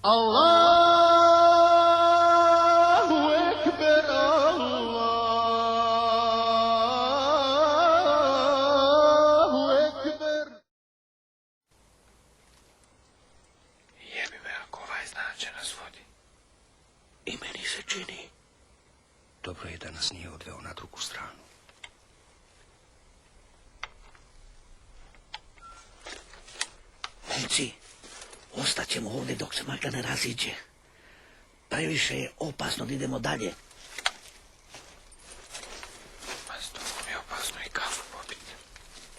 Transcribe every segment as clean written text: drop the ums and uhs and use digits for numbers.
Allahu Ekber, Allahu Ekber. Jebi me ako ovaj znak će nas vodi. I meni se čini. Dobro je da nas nije odveo na drugu stranu. Momci, ostaćemo ovdje dok se magla ne raziđe. Previše je opasno da idemo dalje. Ma s tobom je opasno i kafu popiti.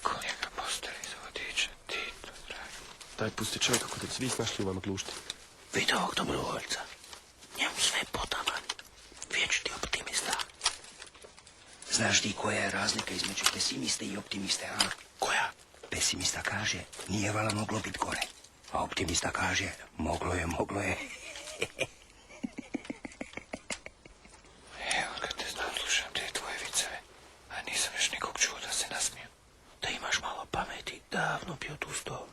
Ko njega postari za vodiča, ti to dragi. Daj, pusti čovjeka kod svi snašli u vam glušti. Vidio ovog dobrovoljca. Njemu sve potaman. Vječni optimista. Znaš ti koja je razlika između pesimiste i optimiste, a? Koja? Pesimista kaže, nije vala moglo biti gore. A optimista kaže, moglo je, moglo je. Evo kad te znam, slušam te tvoje viceve. A nisam još nikog čuo da se nasmiju. Da imaš malo pameti, davno bi odustao.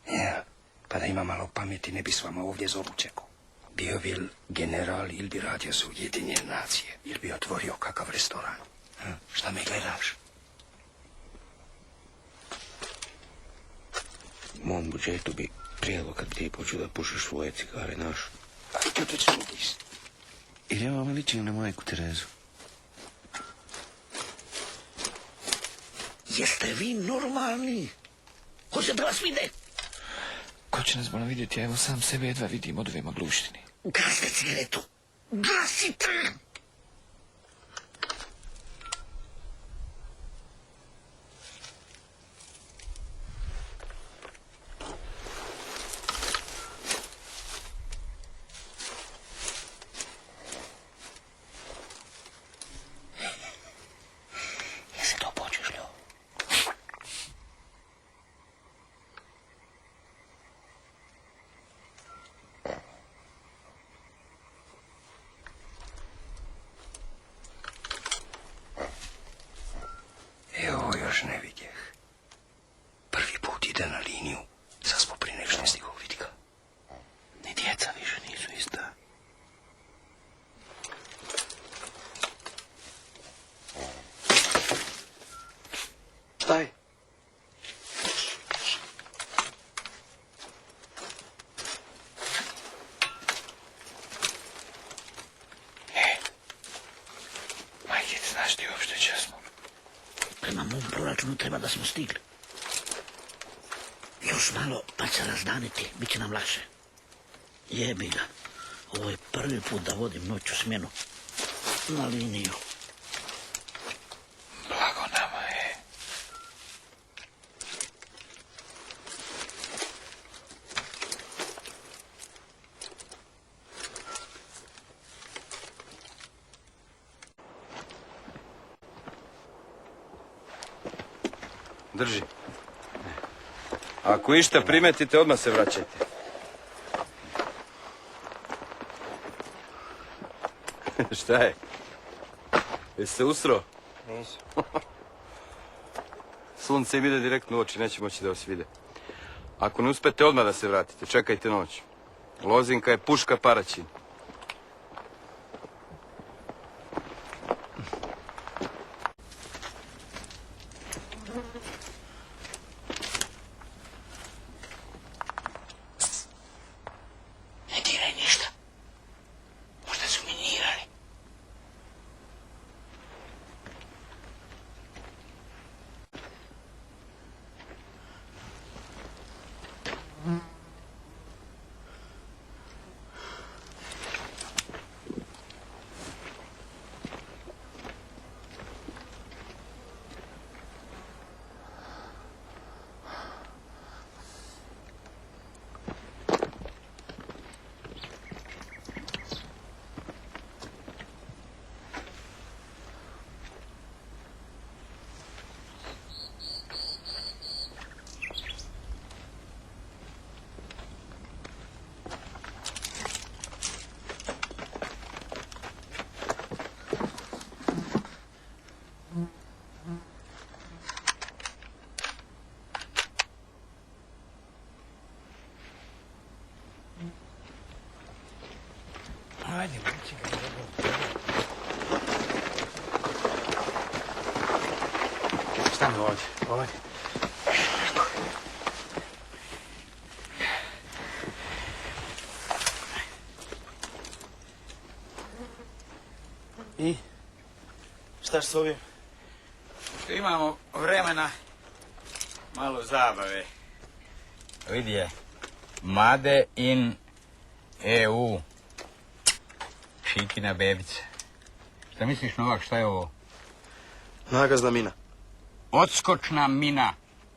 Ja, pa da ima malo pameti, ne bi s vama ovdje zoru čekao. Bio bi general ili bi radio za Ujedinjene nacije, ili bi otvorio kakav restoran. Šta me gledaš? Mom budžetu bi prijelo kad bi ti počeo da pušiš svoje cigare, naš. Ali to već sudiš. Jer ja vam ličim na majku Terezu. Jeste vi normalni? Hoće da vas vide? Ko će nas bolno vidjeti? Ja evo sam sebe jedva vidim od ove magluštine. Gasite cigaretu. Gasite! Jesi to počešljio? Evo još ne vidjeh. Prvi put ide na liniju, sad smo pri nek što ne stigao vidi ga. Ni djeca više nisu ista. Šta je? Majke, znaš ti uopšte če smo? Prema mom proračunu treba da smo stigli. Još malo pa će razdaniti, bit će nam lakše. Jebi ga, ovo je prvi put da vodim noću smjenu na liniju. Blago nama je. Drži. Ako išta primetite, odmah se vraćajte. Šta je? Jesi se usro? Nisam. Sunce im ide direktno u oči, neće moći da vas vide. Ako ne uspete, odmah da se vratite. Čekajte noć. Lozinka je puška paraćin. Ne diraj ništa. Možda su minirali. Ajde, baci ga, dobro. Stani ovdje, ovdje. I? Šta s ovim? Što imamo vremena, malo zabave. Vidi je, Made in EU. Šikina bebica. Šta misliš, Novak, šta je ovo? Nagazna mina. Odskočna mina.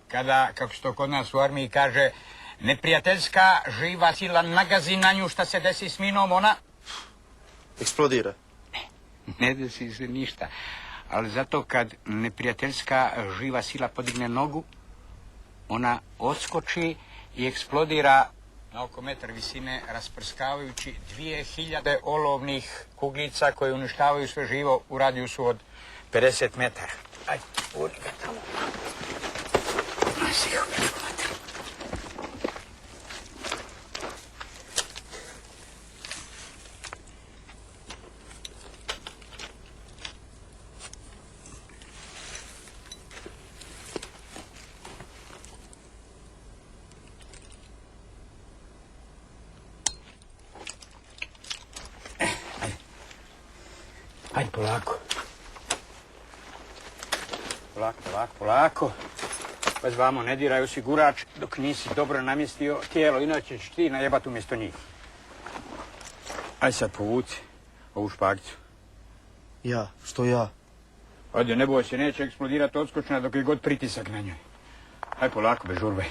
Kada, kako se to kod nas u armiji kaže, neprijateljska živa sila nagazi na nju, šta se desi s minom, ona... Eksplodira. Ne desi se ništa. Ali zato kad neprijateljska živa sila podigne nogu, ona odskoči i eksplodira na oko metar visine, rasprskavajući 2000 olovnih kuglica koje uništavaju sve živo u radijusu od 50 metara. Ajde, uri ga tamo. Ajde, polako. Polako. Pa zvamo, ne diraj osigurač dok nisi dobro namjestio tijelo, inače ćeš ti najebat umjesto njih. Ajde sad povuci ovu špagicu. Ja? Što ja? Ajde, ne boj se, neće eksplodirati odskočna dok je god pritisak na njoj. Ajde, polako, bez žurbe.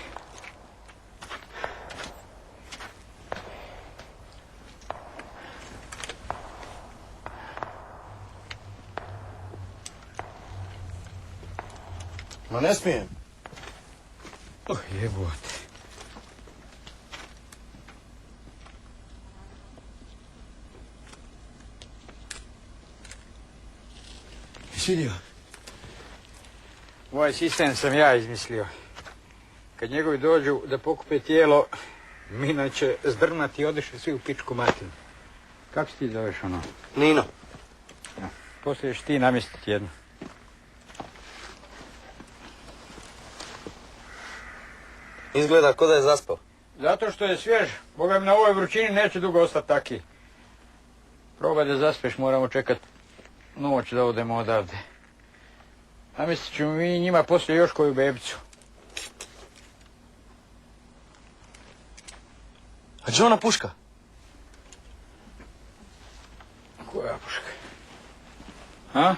Ma ne smijem. Jebote. Jesi vidio? Ovaj sistem sam ja izmislio. Kad njegovi dođu da pokupe tijelo, mina će zdrmati i odeše svi u pičku matinu. Kako si ti zoveš ono? Nino. Poslije ćeš ti namjestiti jednu. Izgleda ko da je zaspao. Zato što je svjež. Boga mi na ovoj vrućini neće dugo ostati taki. Probaj da zaspeš, moramo čekat noć da odemo odavde. Namjestit ćemo mi njima poslije još koju bebicu. A gdje ona puška? Koja puška? A?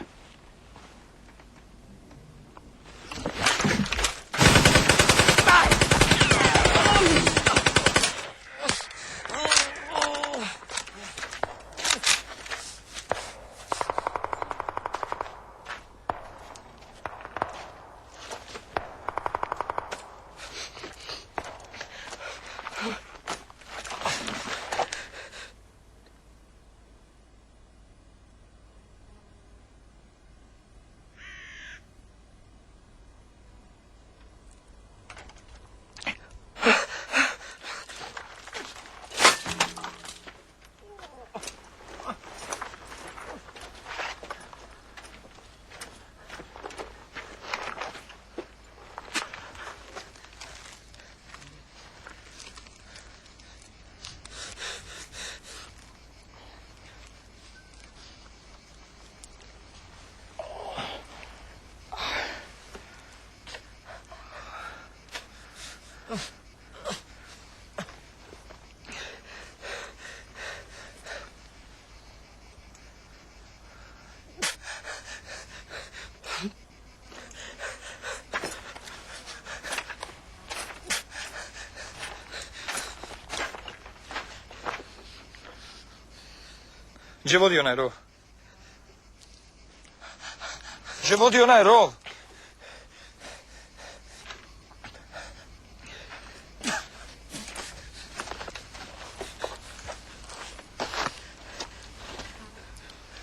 Gdje vodi onaj rov? Gdje vodi onaj rov?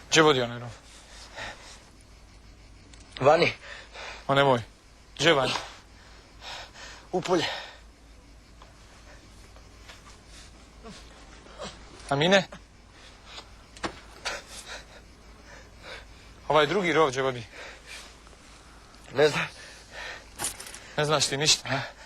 Gdje vodi onaj rov? Vani. O nemoj. Gdje vani? U polje. A mine? Ovaj drugi rov gdje vodi. Ne znam. Ne znaš ti ništa, a?